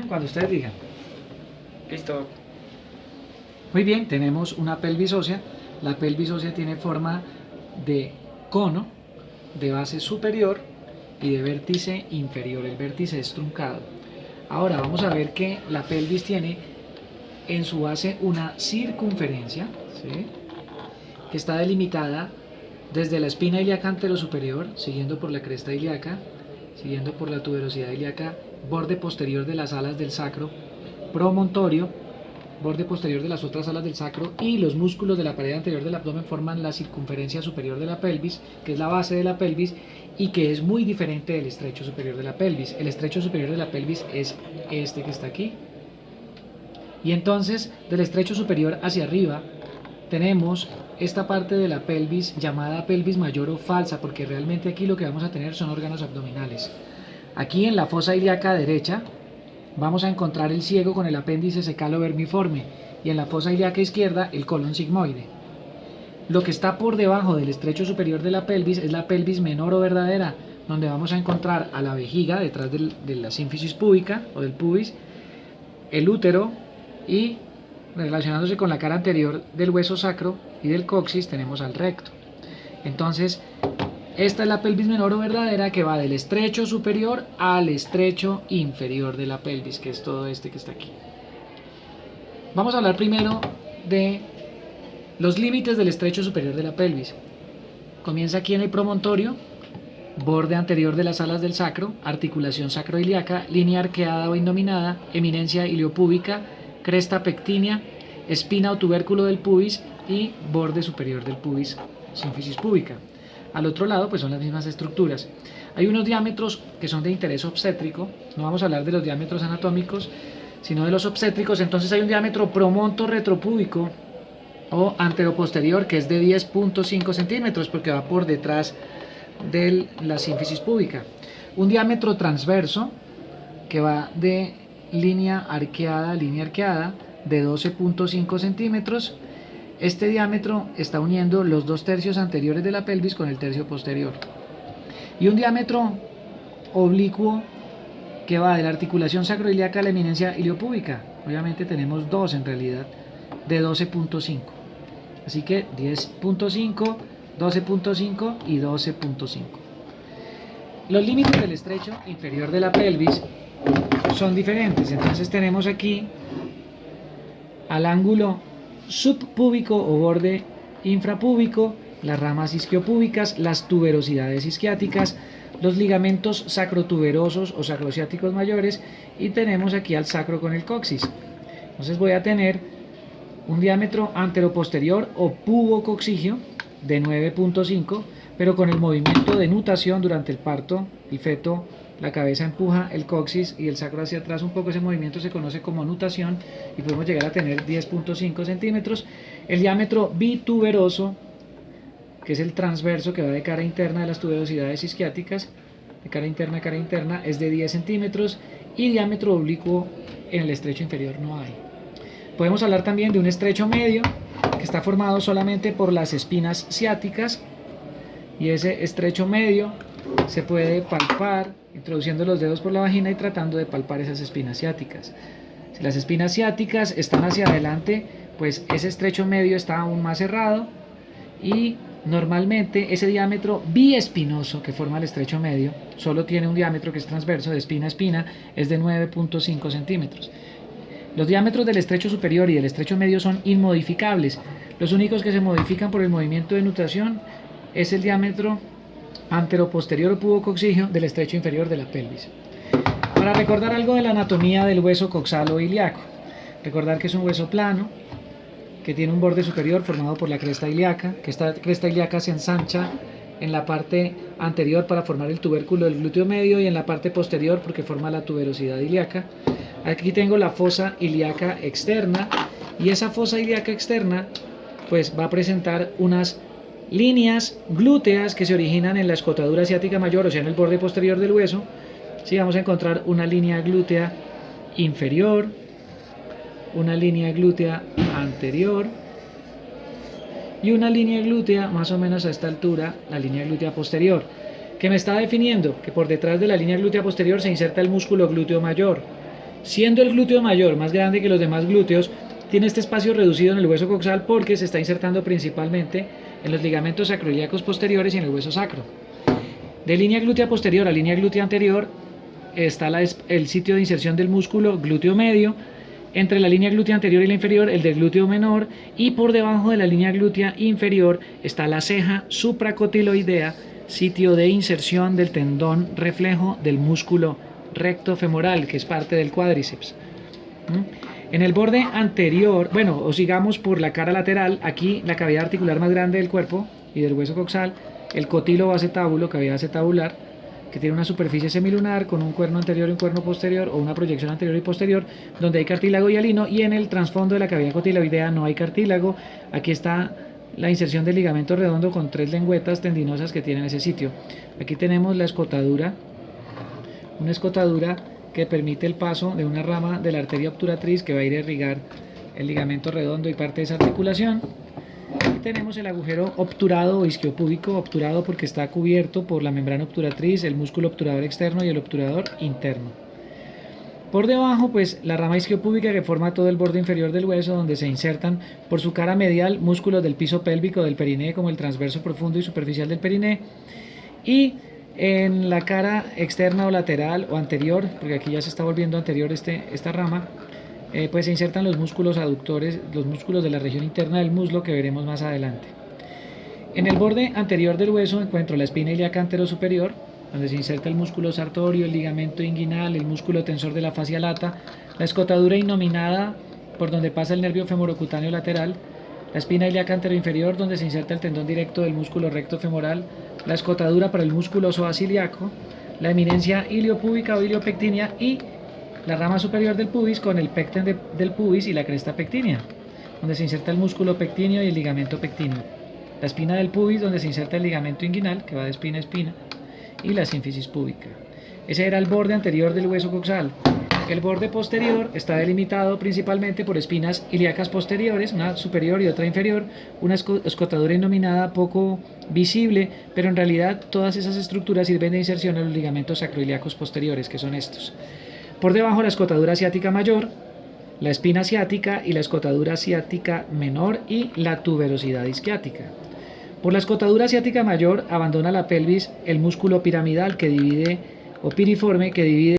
Cuando ustedes digan. Listo. Muy bien, tenemos una pelvis ósea. La pelvis ósea tiene forma de cono, de base superior y de vértice inferior. El vértice es truncado. Ahora vamos a ver que la pelvis tiene en su base una circunferencia, ¿sí?, que está delimitada desde la espina ilíaca anterosuperior, siguiendo por la cresta ilíaca, siguiendo por la tuberosidad ilíaca, borde posterior de las alas del sacro, promontorio, borde posterior de las otras alas del sacro, y los músculos de la pared anterior del abdomen forman la circunferencia superior de la pelvis, que es la base de la pelvis y que es muy diferente del estrecho superior de la pelvis. El estrecho superior de la pelvis es este que está aquí. Y entonces, del estrecho superior hacia arriba, tenemos esta parte de la pelvis llamada pelvis mayor o falsa, porque realmente aquí lo que vamos a tener son órganos abdominales. Aquí en la fosa ilíaca derecha vamos a encontrar el ciego con el apéndice secalo vermiforme, y en la fosa ilíaca izquierda el colon sigmoide. Lo que está por debajo del estrecho superior de la pelvis es la pelvis menor o verdadera, donde vamos a encontrar a la vejiga detrás de la sínfisis púbica o del pubis, el útero, y relacionándose con la cara anterior del hueso sacro y del coxis tenemos al recto. Entonces, esta es la pelvis menor o verdadera, que va del estrecho superior al estrecho inferior de la pelvis, que es todo este que está aquí. Vamos a hablar primero de los límites del estrecho superior de la pelvis. Comienza aquí en el promontorio, borde anterior de las alas del sacro, articulación sacroiliaca, línea arqueada o indominada, eminencia iliopúbica, cresta pectínea, espina o tubérculo del pubis y borde superior del pubis, sínfisis púbica. Al otro lado pues son las mismas estructuras. Hay unos diámetros que son de interés obstétrico, no vamos a hablar de los diámetros anatómicos, sino de los obstétricos. Entonces hay un diámetro promonto retropúbico o anteroposterior que es de 10.5 centímetros porque va por detrás de la sínfisis púbica. Un diámetro transverso que va de línea arqueada de 12.5 centímetros. Este diámetro está uniendo los 2/3 anteriores de la pelvis con el tercio posterior. Y un diámetro oblicuo que va de la articulación sacroiliaca a la eminencia iliopúbica. Obviamente tenemos dos en realidad, de 12.5. Así que 10.5, 12.5 y 12.5. Los límites del estrecho inferior de la pelvis son diferentes. Entonces tenemos aquí al ángulo subpúbico o borde infrapúbico, las ramas isquiopúbicas, las tuberosidades isquiáticas, los ligamentos sacrotuberosos o sacrociáticos mayores, y tenemos aquí al sacro con el coxis. Entonces voy a tener un diámetro anteroposterior o pubocoxigio de 9.5, pero con el movimiento de nutación durante el parto, el feto, la cabeza empuja el coxis y el sacro hacia atrás un poco. Ese movimiento se conoce como nutación y podemos llegar a tener 10.5 centímetros. El diámetro bituberoso, que es el transverso que va de cara interna de las tuberosidades isquiáticas, de cara interna, es de 10 centímetros, y diámetro oblicuo en el estrecho inferior no hay. Podemos hablar también de un estrecho medio que está formado solamente por las espinas ciáticas, y ese estrecho medio se puede palpar introduciendo los dedos por la vagina y tratando de palpar esas espinas ciáticas. Si las espinas ciáticas están hacia adelante, pues ese estrecho medio está aún más cerrado, y normalmente ese diámetro biespinoso que forma el estrecho medio solo tiene un diámetro que es transverso de espina a espina, es de 9.5 centímetros. Los diámetros del estrecho superior y del estrecho medio son inmodificables. Los únicos que se modifican por el movimiento de nutación es el diámetro anteroposterior o pubocoxigio del estrecho inferior de la pelvis. Para recordar algo de la anatomía del hueso coxalo ilíaco, recordar que es un hueso plano, que tiene un borde superior formado por la cresta ilíaca, que esta cresta ilíaca se ensancha en la parte anterior para formar el tubérculo del glúteo medio y en la parte posterior porque forma la tuberosidad ilíaca. Aquí tengo la fosa ilíaca externa, y esa fosa ilíaca externa pues va a presentar unas líneas glúteas que se originan en la escotadura ciática mayor, o sea en el borde posterior del hueso. Sí, vamos a encontrar una línea glútea inferior, una línea glútea anterior y una línea glútea más o menos a esta altura, la línea glútea posterior, que me está definiendo que por detrás de la línea glútea posterior se inserta el músculo glúteo mayor, Siendo el glúteo mayor más grande que los demás glúteos, tiene este espacio reducido en el hueso coxal porque se está insertando principalmente en los ligamentos sacroiliacos posteriores y en el hueso sacro. De línea glútea posterior a línea glútea anterior está el sitio de inserción del músculo glúteo medio, entre la línea glútea anterior y la inferior el del glúteo menor, y por debajo de la línea glútea inferior está la ceja supracotiloidea, sitio de inserción del tendón reflejo del músculo recto femoral, que es parte del cuádriceps. En el borde anterior, bueno, o sigamos por la cara lateral, aquí la cavidad articular más grande del cuerpo y del hueso coxal, el cotiloacetábulo, cavidad acetabular, que tiene una superficie semilunar con un cuerno anterior y un cuerno posterior, o una proyección anterior y posterior, donde hay cartílago hialino, y en el trasfondo de la cavidad cotiloidea no hay cartílago. Aquí está la inserción del ligamento redondo con 3 lengüetas tendinosas que tienen ese sitio. Aquí tenemos la escotadura, una escotadura que permite el paso de una rama de la arteria obturatriz que va a ir a irrigar el ligamento redondo y parte de esa articulación. Y tenemos el agujero obturado o isquiopúbico, obturado porque está cubierto por la membrana obturatriz, el músculo obturador externo y el obturador interno. Por debajo, pues la rama isquiopúbica que forma todo el borde inferior del hueso, donde se insertan por su cara medial músculos del piso pélvico del periné, como el transverso profundo y superficial del periné, y en la cara externa o lateral o anterior, porque aquí ya se está volviendo anterior esta rama, pues se insertan los músculos aductores, los músculos de la región interna del muslo, que veremos más adelante. En el borde anterior del hueso encuentro la espina ilíaca anterosuperior, donde se inserta el músculo sartorio, el ligamento inguinal, el músculo tensor de la fascia lata, la escotadura innominada por donde pasa el nervio femorocutáneo lateral, la espina ilíaca anteroinferior, donde se inserta el tendón directo del músculo recto femoral, la escotadura para el músculo psoas ilíaco, la eminencia iliopúbica o iliopectínea y la rama superior del pubis con el pecten del pubis y la cresta pectínea, donde se inserta el músculo pectíneo y el ligamento pectíneo. La espina del pubis, donde se inserta el ligamento inguinal, que va de espina a espina, y la sínfisis púbica. Ese era el borde anterior del hueso coxal. El borde posterior está delimitado principalmente por espinas ilíacas posteriores, una superior y otra inferior, una escotadura innominada poco visible, pero en realidad todas esas estructuras sirven de inserción a los ligamentos sacroiliacos posteriores, que son estos. Por debajo la escotadura ciática mayor, la espina ciática y la escotadura ciática menor y la tuberosidad isquiática. Por la escotadura ciática mayor abandona la pelvis el músculo piramidal que divide, o piriforme, que divide